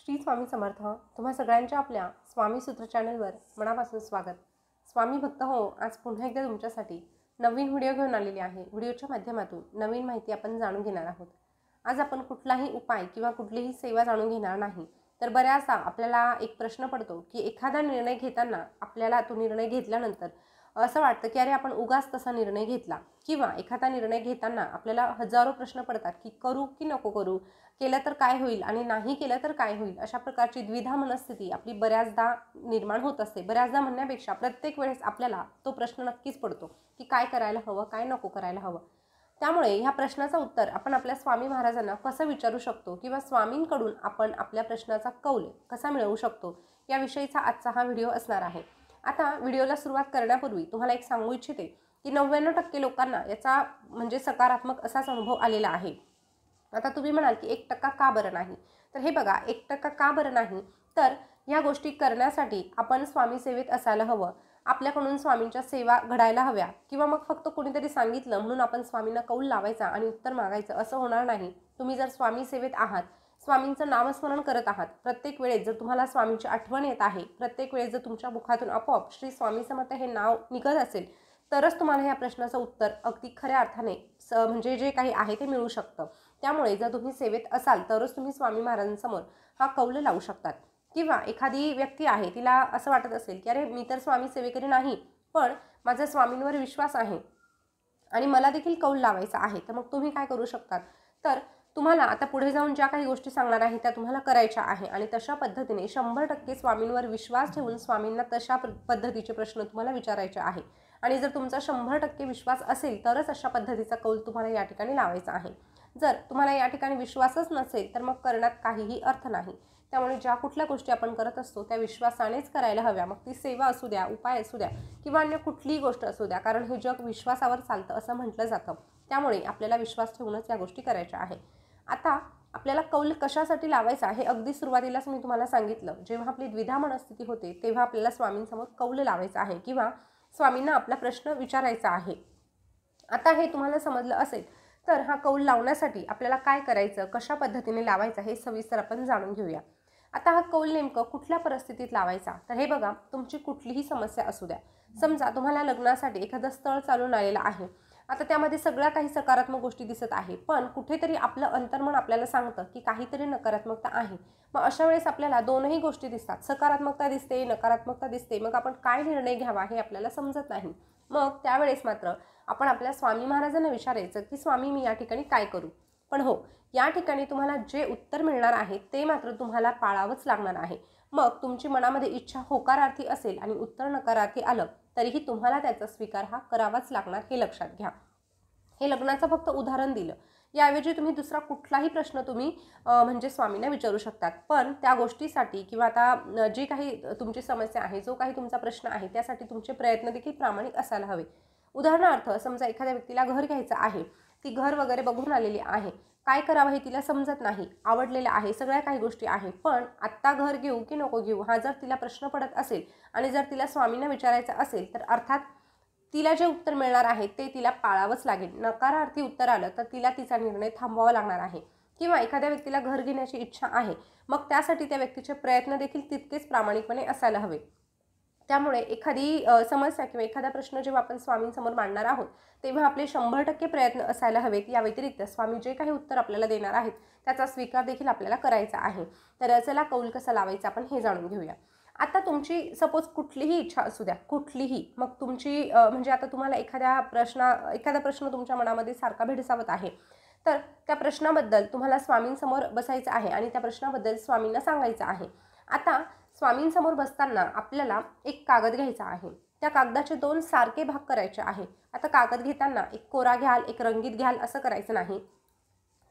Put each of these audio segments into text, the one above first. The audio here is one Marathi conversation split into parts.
श्री स्वामी समर्थ. तुम्हा सगळ्यांच्या आपल्या स्वामी सूत्र चॅनलवर मनापासून स्वागत. स्वामी भक्त हो, आज पुन्हा एकदा तुमच्यासाठी नवीन व्हिडिओ घेऊन आलेली आहे. व्हिडिओच्या माध्यमातून नवीन माहिती आपण जाणून घेणार आहोत. आज आपण कुठलाही उपाय किंवा कुठलीही सेवा जाणून घेणार नाही, तर बऱ्याचदा आपल्याला एक प्रश्न पडतो की एखादा निर्णय घेताना आपल्याला तो निर्णय घेतल्यानंतर असं वाटतं की अरे आपण उगाच तसा निर्णय घेतला, किंवा एखादा निर्णय घेताना आपल्याला हजारो प्रश्न पडतात की करू की नको करू, केलं तर काय होईल आणि नाही केलं तर काय होईल. अशा प्रकारची द्विधा मनस्थिती आपली बऱ्याचदा निर्माण होत असते. बऱ्याचदा म्हणण्यापेक्षा प्रत्येक वेळेस आपल्याला तो प्रश्न नक्कीच पडतो की काय करायला हवं, काय नको करायला हवं. त्यामुळे ह्या प्रश्नाचं उत्तर आपण आपल्या स्वामी महाराजांना कसं विचारू शकतो, किंवा स्वामींकडून आपण आपल्या प्रश्नाचा कौल कसा मिळवू शकतो, याविषयीचा आजचा हा व्हिडिओ असणार आहे. आता व्हिडिओला सुरुवात करण्यापूर्वी तुम्हाला एक सांगू इच्छिते की 99% लोकांना याचा म्हणजे सकारात्मक असाच अनुभव आलेला आहे. आता तुम्ही म्हणाल की 1% का बरं नाही, तर हे बघा, 1% का बरं नाही, तर ह्या गोष्टी करण्यासाठी आपण स्वामी सेवेत असायला हवं. आपल्याकडून स्वामींच्या सेवा घडायला हव्या, किंवा मग फक्त कोणीतरी सांगितलं म्हणून आपण स्वामींना कौल लावायचा आणि उत्तर मागायचं असं होणार नाही. तुम्ही जर स्वामी सेवेत आहात, स्वामींचं नामस्मरण करत आहात, प्रत्येक वेळेस जर तुम्हाला स्वामींची आठवण येत आहे, प्रत्येक वेळेस जर तुमच्या मुखातून आपोआप श्री स्वामी समर्थ हे नाव निघत असेल, तरच तुम्हाला या प्रश्नाचं उत्तर अगदी खऱ्या अर्थाने म्हणजे जे काही आहे ते मिळू शकतं. त्यामुळे जर तुम्ही सेवेत असाल तरच तुम्ही स्वामी महाराजांसमोर हा कौल लावू शकतात. किंवा एखादी व्यक्ती आहे, तिला असं वाटत असेल की अरे मी तर स्वामी सेवेकरी नाही, पण माझा स्वामींवर विश्वास आहे आणि मला देखील कौल लावायचा आहे, तर मग तुम्ही काय करू शकतात, तर तुम्हाला आता पुढे जाऊन ज्या काही गोष्टी सांगणार आहे त्या तुम्हाला करायच्या आहे, आणि तशा पद्धतीने 100% स्वामींवर विश्वास ठेवून स्वामींना तशा पद्धतीचे प्रश्न तुम्हाला विचारायचे आहे. आणि जर तुमचा 100% विश्वास असेल तरच अशा पद्धतीचा कौल तुम्हाला या ठिकाणी लावायचा आहे. जर तुम्हाला या ठिकाणी विश्वासच नसेल तर मग करण्यात काहीही अर्थ नाही. त्यामुळे ज्या कुठल्या गोष्टी आपण करत असतो त्या विश्वासानेच करायला हव्या. मग ती सेवा असू द्या, उपाय असू द्या, किंवा अन्य कुठलीही गोष्ट असू द्या, कारण हे जग विश्वासावर चालतं असं म्हटलं जातं. त्यामुळे आपल्याला विश्वास ठेवूनच या गोष्टी करायच्या आहे. आता आपल्याला कौल कशासाठी लावायचा हे अगदी सुरुवातीलाच मी तुम्हाला सांगितलं. जेव्हा आपली द्विधा मनस्थिती होते तेव्हा आपल्याला स्वामींसमोर कौल लावायचा आहे, किंवा स्वामींना आपला प्रश्न विचारायचा आहे. आता हे तुम्हाला समजलं असेल तर हा कौल लावण्यासाठी आपल्याला काय करायचं, कशा पद्धतीने लावायचं हे सविस्तर आपण जाणून घेऊया. आता हा कौल नेमकं कुठल्या परिस्थितीत लावायचा, तर हे बघा, तुमची कुठलीही समस्या असू द्या. समजा तुम्हाला लग्नासाठी एखादं स्थळ चालून आलेलं आहे. आता त्यामध्ये सगळ्या काही सकारात्मक गोष्टी दिसत आहे, पण कुठेतरी आपलं अंतर्मन आपल्याला सांगतं की काहीतरी नकारात्मकता आहे. मग अशा वेळेस आपल्याला दोनही गोष्टी दिसतात, सकारात्मकता दिसते, नकारात्मकता दिसते. मग आपण काय निर्णय घ्यावा हे आपल्याला समजत नाही. मग त्यावेळेस मात्र आपण आपल्या स्वामी महाराजांना विचारायचं की स्वामी मी या ठिकाणी काय करू. पण हो, या ठिकाणी तुम्हाला जे उत्तर मिळणार आहे ते मात्र तुम्हाला पाळावंच लागणार आहे. मग तुमची मनामध्ये इच्छा होकारार्थी असेल आणि उत्तर नकारार्थी आलं तरीही तुम्हाला त्याचा स्वीकार हा करावाच लागणार, हे लक्षात घ्या. हे लग्नाचं फक्त उदाहरण दिलं. याऐवजी तुम्ही दुसरा कुठलाही प्रश्न तुम्ही म्हणजे स्वामींना विचारू शकतात. पण त्या गोष्टीसाठी किंवा आता जी काही तुमची समस्या आहे, जो काही तुमचा प्रश्न आहे, त्यासाठी तुमचे प्रयत्न देखील प्रामाणिक असायला हवे. उदाहरणार्थ समजा एखाद्या व्यक्तीला घर घ्यायचं आहे, ती घर वगैरे बघून आलेली आहे, काय करावं हे तिला समजत नाही, आवडलेलं आहे, सगळ्या काही गोष्टी आहे, पण आत्ता घर घेऊ की नको घेऊ हा जर तिला प्रश्न पडत असेल आणि जर तिला स्वामींना विचारायचं असेल तर अर्थात तिला जे उत्तर मिळणार आहे ते तिला पाळावंच लागेल. नकारार्थी उत्तर आलं तर तिला तिचा निर्णय थांबवावा लागणार आहे. किंवा एखाद्या व्यक्तीला घर घेण्याची इच्छा आहे, मग त्यासाठी त्या व्यक्तीचे प्रयत्न देखील तितकेच प्रामाणिकपणे असायला हवे. त्यामुळे एखादी समस्या किंवा एखादा प्रश्न जेव्हा आपण स्वामींसमोर मांडणार आहोत तेव्हा आपले 100% प्रयत्न असायला हवेत. या व्यतिरिक्त स्वामी जे काही उत्तर आपल्याला देणार आहेत त्याचा स्वीकार देखील आपल्याला करायचा आहे. तर चला कौल कसा लावायचा आपण हे जाणून घेऊया. आता तुमची सपोज कुठलीही इच्छा असू द्या, कुठलीही, मग तुमची म्हणजे आता तुम्हाला एखादा प्रश्न तुमच्या मनामध्ये सारखा भेडसावत आहे, तर त्या प्रश्नाबद्दल तुम्हाला स्वामींसमोर बसायचं आहे आणि त्या प्रश्नाबद्दल स्वामींना सांगायचं आहे. आता स्वामींसमोर बसताना आपल्याला एक कागद घ्यायचा आहे. त्या कागदाचे 2 सारखे भाग करायचे आहे. आता कागद घेताना एक कोरा घ्याल, एक रंगीत घ्याल असं करायचं नाही.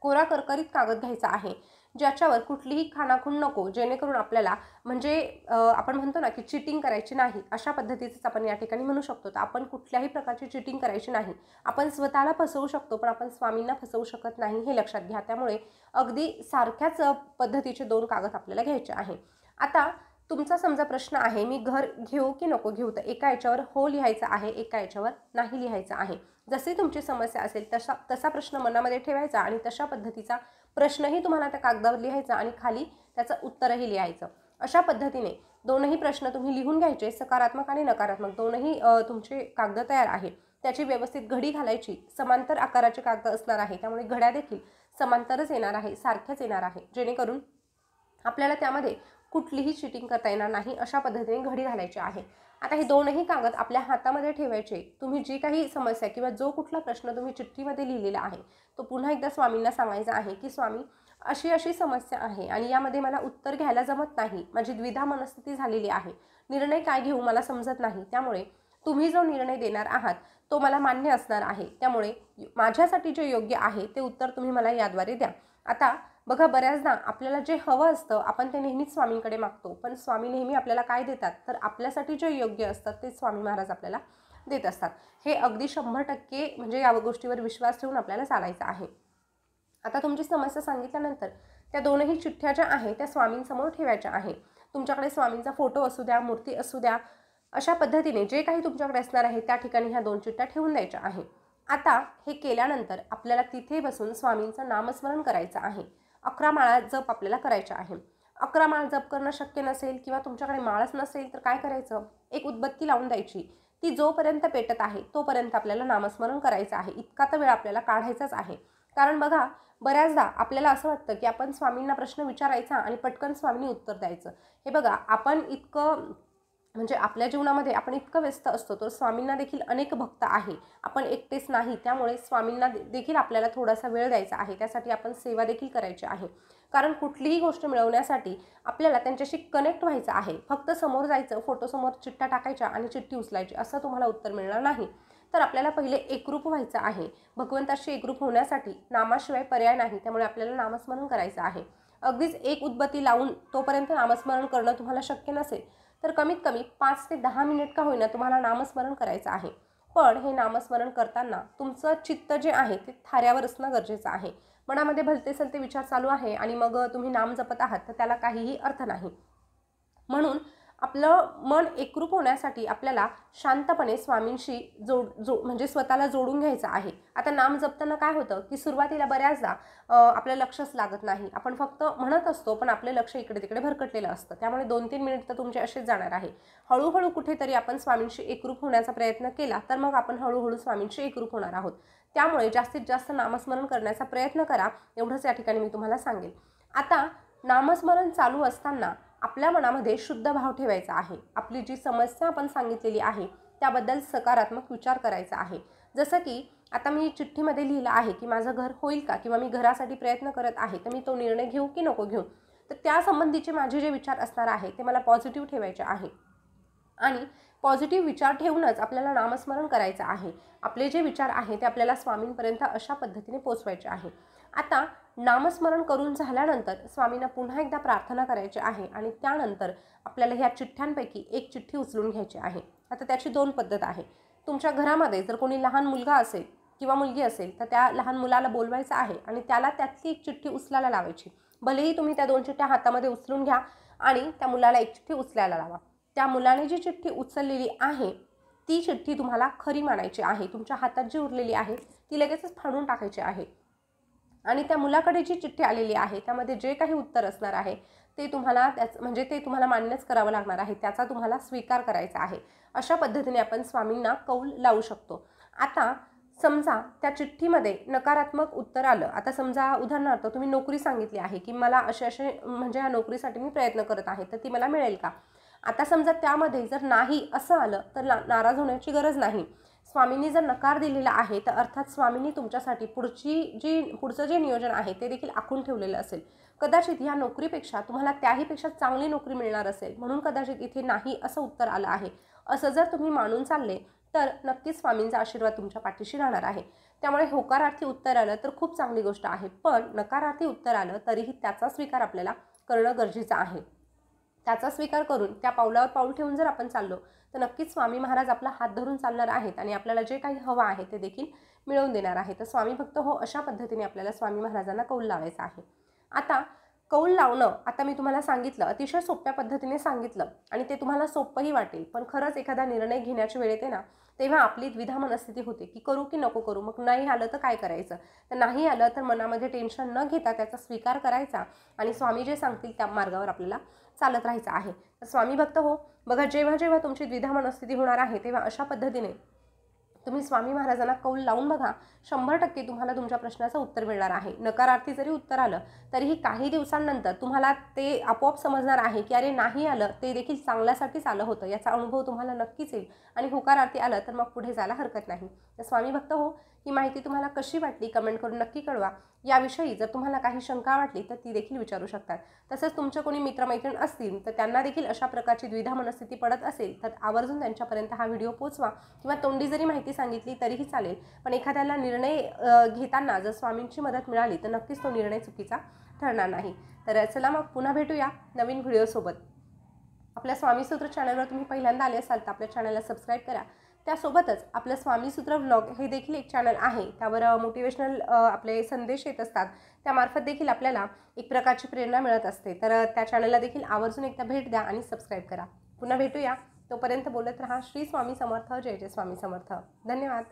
कोरा करकरीत कागद घ्यायचा आहे, ज्याच्यावर कुठलीही खाणाखूण नको, जेणेकरून आपल्याला म्हणजे आपण म्हणतो ना की चिटिंग करायची नाही, अशा पद्धतीचंच आपण या ठिकाणी म्हणू शकतो. तर आपण कुठल्याही प्रकारची चिटिंग करायची नाही. आपण स्वतःला फसवू शकतो पण आपण स्वामींना फसवू शकत नाही, हे लक्षात घ्या. त्यामुळे अगदी सारख्याच पद्धतीचे 2 कागद आपल्याला घ्यायचे आहे. आता तुमचा समजा प्रश्न आहे मी घर घेऊ की नको घेऊ, तर एका याच्यावर हो लिहायचं आहे, एका याच्यावर नाही लिहायचं आहे. जशी तुमची समस्या असेल तसा प्रश्न मनामध्ये ठेवायचा आणि तशा पद्धतीचा प्रश्नही तुम्हाला त्या कागदावर लिहायचा आणि खाली त्याचं उत्तरही लिहायचं। अशा पद्धतीने दोनही प्रश्न तुम्ही लिहून घ्यायचे, सकारात्मक आणि नकारात्मक दोनही तुमचे कागद तयार आहे। त्याची व्यवस्थित घडी घालायची, समांतर आकाराचे कागद असणार आहे, त्यामुळे घड्या देखील समांतरच येणार आहे, सारख्याच येणार आहे, जेणेकरून आपल्याला त्यामध्ये कुठलीही चिटिंग करता येणार नाही, अशा पद्धतीने घडी घालायची आहे। आता हे दोनही कागद आपल्या हातामध्ये ठेवायचे। तुम्ही जी काही समस्या किंवा जो कुठला प्रश्न तुम्ही चिठ्ठीमध्ये लिहिलेला आहे तो पुन्हा एकदा स्वामींना सांगायचा आहे की स्वामी अशी अशी समस्या आहे आणि यामध्ये मला उत्तर घ्यायला जमत नाही, माझी द्विधा मनस्थिती झालेली आहे, निर्णय काय घेऊ मला समजत नाही, त्यामुळे तुम्ही जो निर्णय देणार आहात तो मला मान्य असणार आहे, त्यामुळे माझ्यासाठी जे योग्य आहे ते उत्तर तुम्ही मला याद्वारे द्या। आता बघा, बऱ्याचदा आपल्याला जे हवं असतं आपण ते नेहमीच स्वामींकडे मागतो, पण स्वामी नेहमी आपल्याला काय देतात तर आपल्यासाठी जे योग्य असतात ते स्वामी महाराज आपल्याला देत असतात। हे अगदी 100% म्हणजे या गोष्टीवर विश्वास ठेवून आपल्याला चालायचं आहे। आता तुमची समस्या सांगितल्यानंतर त्या दोनही चिठ्ठ्या ज्या आहेत त्या स्वामींसमोर ठेवायच्या आहे। तुमच्याकडे स्वामींचा फोटो असू द्या, मूर्ती असू द्या, अशा पद्धतीने जे काही तुमच्याकडे असणार आहे त्या ठिकाणी ह्या दोन चिठ्ठ्या ठेवून द्यायच्या आहे। आता हे केल्यानंतर आपल्याला तिथे बसून स्वामींचं नामस्मरण करायचं आहे। 11 माळा जप आपल्याला करायचा आहे। 11 माळ जप करणं शक्य नसेल किंवा तुमच्याकडे माळच नसेल तर काय करायचं, एक उदबत्ती लावून द्यायची, ती जोपर्यंत पेटत आहे तोपर्यंत आपल्याला नामस्मरण करायचं आहे। इतका तर वेळ आपल्याला काढायचाच आहे, कारण बघा बऱ्याचदा आपल्याला असं वाटतं की आपण स्वामींना प्रश्न विचारायचा आणि पटकन स्वामींनी उत्तर द्यायचं। हे बघा, आपण इतकं म्हणजे आपल्या जीवनामध्ये आपण इतकं व्यस्त असतो, तर स्वामींना देखील अनेक भक्त आहे, आपण एकटेच नाही, त्यामुळे स्वामींना देखील आपल्याला थोडासा वेळ द्यायचा आहे, त्यासाठी आपण सेवा देखील करायची आहे। कारण कुठलीही गोष्ट मिळवण्यासाठी आपल्याला त्यांच्याशी कनेक्ट व्हायचं आहे। फक्त समोर जायचं, फोटोसमोर चिठ्ठ्या टाकायच्या आणि चिठ्ठी उचलायची असं तुम्हाला उत्तर मिळणार नाही, तर आपल्याला पहिले एकरूप व्हायचं आहे। भगवंताशी एकरूप होण्यासाठी नामाशिवाय पर्याय नाही, त्यामुळे आपल्याला नामस्मरण करायचं आहे। अगदीच एक उदबत्ती लावून तोपर्यंत नामस्मरण करणं तुम्हाला शक्य नसेल तर कमीत कमी 5 ते 10 मिनिट का होईना तुम्हाला नामस्मरण करायचं आहे। पण हे नामस्मरण करताना तुमचं चित्त जे आहे ते थाऱ्यावर असणं गरजेचं आहे। मनामध्ये भलते सलते विचार चालू आहे आणि मग तुम्ही नाम जपत आहात तर त्याला काहीही अर्थ नाही। म्हणून आपलं मन एकरूप होण्यासाठी आपल्याला शांतपणे स्वामींशी म्हणजे स्वतःला जोडून घ्यायचं आहे। आता नाम जपताना काय होतं की सुरुवातीला बऱ्याचदा आपलं लक्षच लागत नाही, आपण फक्त म्हणत असतो पण आपले लक्ष इकडे तिकडे भरकटलेलं असतं, त्यामुळे 2-3 मिनिट तर तुमचे असेच जाणार आहे। हळूहळू कुठेतरी आपण स्वामींशी एकरूप होण्याचा प्रयत्न केला तर मग आपण हळूहळू स्वामींशी एकरूप होणार आहोत। त्यामुळे जास्तीत जास्त नामस्मरण करण्याचा प्रयत्न करा, एवढंच या ठिकाणी मी तुम्हाला सांगेन। आता नामस्मरण चालू असताना आपल्या मनामध्ये शुद्ध भाव ठेवायचा आहे। आपली जी समस्या आपण सांगितलेली आहे त्याबद्दल सकारात्मक विचार करायचा आहे। जसं की आता मी चिठ्ठीमध्ये लिहिलं आहे की माझं घर होईल का, किंवा मी घरासाठी प्रयत्न करत आहे तर मी तो निर्णय घेऊ की नको घेऊ, तर त्या संबंधीचे माझे जे विचार असणार आहे ते मला पॉझिटिव्ह ठेवायचे आहे आणि पॉझिटिव्ह विचार ठेवूनच आपल्याला नामस्मरण करायचं आहे। आपले जे विचार आहे ते आपल्याला स्वामींपर्यंत अशा पद्धतीने पोचवायचे आहे। आता नामस्मरण करून झाल्यानंतर स्वामींना पुन्हा एकदा प्रार्थना करायची आहे आणि त्यानंतर आपल्याला ह्या चिठ्ठ्यांपैकी एक चिठ्ठी उचलून घ्यायची आहे। आता त्याची 2 पद्धत आहे। तुमच्या घरामध्ये जर कोणी लहान मुलगा असेल किंवा मुलगी असेल तर त्या लहान मुलाला बोलवायचं आहे आणि त्याला त्यातली एक चिठ्ठी उचलायला लावायची। भलेही तुम्ही त्या 2 चिठ्ठ्या हातामध्ये उचलून घ्या आणि त्या मुलाला एक चिठ्ठी उचलायला लावा। त्या मुलाने जी चिठ्ठी उचललेली आहे ती चिठ्ठी तुम्हाला खरी मानायची आहे। तुमच्या हातात जी उरलेली आहे ती लगेचच फाडून टाकायची आहे आणि त्या मुलाकडे जी चिठ्ठी आलेली आहे त्यामध्ये जे काही उत्तर असणार आहे ते तुम्हाला ते तुम्हाला मान्यच करावं लागणार आहे, त्याचा तुम्हाला स्वीकार करायचा आहे। अशा पद्धतीने आपण स्वामींना कौल लावू शकतो। आता समजा त्या चिठ्ठीमध्ये नकारात्मक उत्तर आलं, आता समजा उदाहरणार्थ तुम्ही नोकरी सांगितली आहे की मला असे म्हणजे या नोकरीसाठी मी प्रयत्न करत आहे तर ती मला मिळेल का। आता समजा त्यामध्ये जर नाही असं आलं तर नाराज होण्याची गरज नाही। स्वामींनी जर नकार दिलेला आहे तर अर्थात स्वामींनी तुमच्यासाठी पुढचं जे नियोजन आहे ते देखील आखून ठेवलेलं असेल। कदाचित ह्या नोकरीपेक्षा तुम्हाला त्याहीपेक्षा चांगली नोकरी मिळणार असेल, म्हणून कदाचित इथे नाही असं उत्तर आलं आहे। असं जर तुम्ही मानून चालले तर नक्कीच स्वामींचा आशीर्वाद तुमच्या पाठीशी राहणार आहे। त्यामुळे होकारार्थी उत्तर आलं तर खूप चांगली गोष्ट आहे, पण नकारार्थी उत्तर आलं तरीही त्याचा स्वीकार आपल्याला करणं गरजेचं आहे। त्याचा स्वीकार करून त्या पावलावर पाऊल ठेवून जर आपण चाललो तर नक्कीच स्वामी महाराज आपला हात धरून चालणार आहेत आणि आपल्याला जे काही हवं आहे ते देखील मिळवून देणार आहे। तर स्वामी भक्त हो, अशा पद्धतीने आपल्याला स्वामी महाराजांना कौल लावायचा आहे। आता कौल लावणं आता मी तुम्हाला सांगितलं, अतिशय सोप्या पद्धतीने सांगितलं आणि ते तुम्हाला सोपंही वाटेल, पण खरंच एखादा निर्णय घेण्याची वेळ येते ना तेव्हा आपली द्विधा मनस्थिती होते की करू की नको करू, मग नाही आलं तर काय करायचं. तर नाही आलं तर मनामध्ये टेन्शन न घेता त्याचा स्वीकार करायचा आणि स्वामी जे सांगतील त्या मार्गावर आपल्याला चालत राहायचं आहे. तर स्वामी भक्त हो, बघा जेव्हा जेव्हा तुमची द्विधा मनस्थिती होणार आहे तेव्हा अशा पद्धतीने तुम्ही स्वामी महाराजांना कौल लावून बघा, 100% तुम्हाला तुमच्या प्रश्नाचं उत्तर मिळणार आहे. नकारार्थी जरी उत्तर आलं तरीही काही दिवसांनंतर तुम्हाला ते आपोआप समजणार आहे की अरे नाही आलं ते देखील चांगल्यासाठीच आलं होतं, याचा अनुभव तुम्हाला नक्कीच येईल आणि होकारार्थी आलं तर मग पुढे जायला हरकत नाही. तर स्वामी भक्त हो, ही माहिती तुम्हाला कशी वाटली कमेंट करून नक्की कळवा. याविषयी जर तुम्हाला काही शंका वाटली तर ती देखील विचारू शकतात. तसंच तुमचे कोणी मित्रमैत्रीण असतील तर त्यांना देखील अशा प्रकारची द्विधा मनस्थिती पडत असेल तर आवर्जून त्यांच्यापर्यंत हा व्हिडिओ पोचवा किंवा तोंडी जरी माहिती सांगितली तरीही चालेल. पण एखाद्याला निर्णय घेताना जर स्वामींची मदत मिळाली तर नक्कीच तो निर्णय चुकीचा ठरणार नाही. तर चला मग पुन्हा भेटूया नवीन व्हिडिओसोबत. आपल्या स्वामीसूत्र चॅनलवर तुम्ही पहिल्यांदा आले असाल तर आपल्या चॅनलला सबस्क्राईब करा. त्यासोबतच आपलं स्वामीसूत्र व्लॉग हे देखील एक चॅनल आहे, त्यावर मोटिवेशनल आपले संदेश येत असतात, त्यामार्फत देखील आपल्याला एक प्रकारची प्रेरणा मिळत असते. तर त्या चॅनलला देखील आवर्जून एकदा भेट द्या आणि सबस्क्राईब करा. पुन्हा भेटूया, तोपर्यंत बोलत रहा. श्री स्वामी समर्थ. जय जय स्वामी समर्थ. धन्यवाद.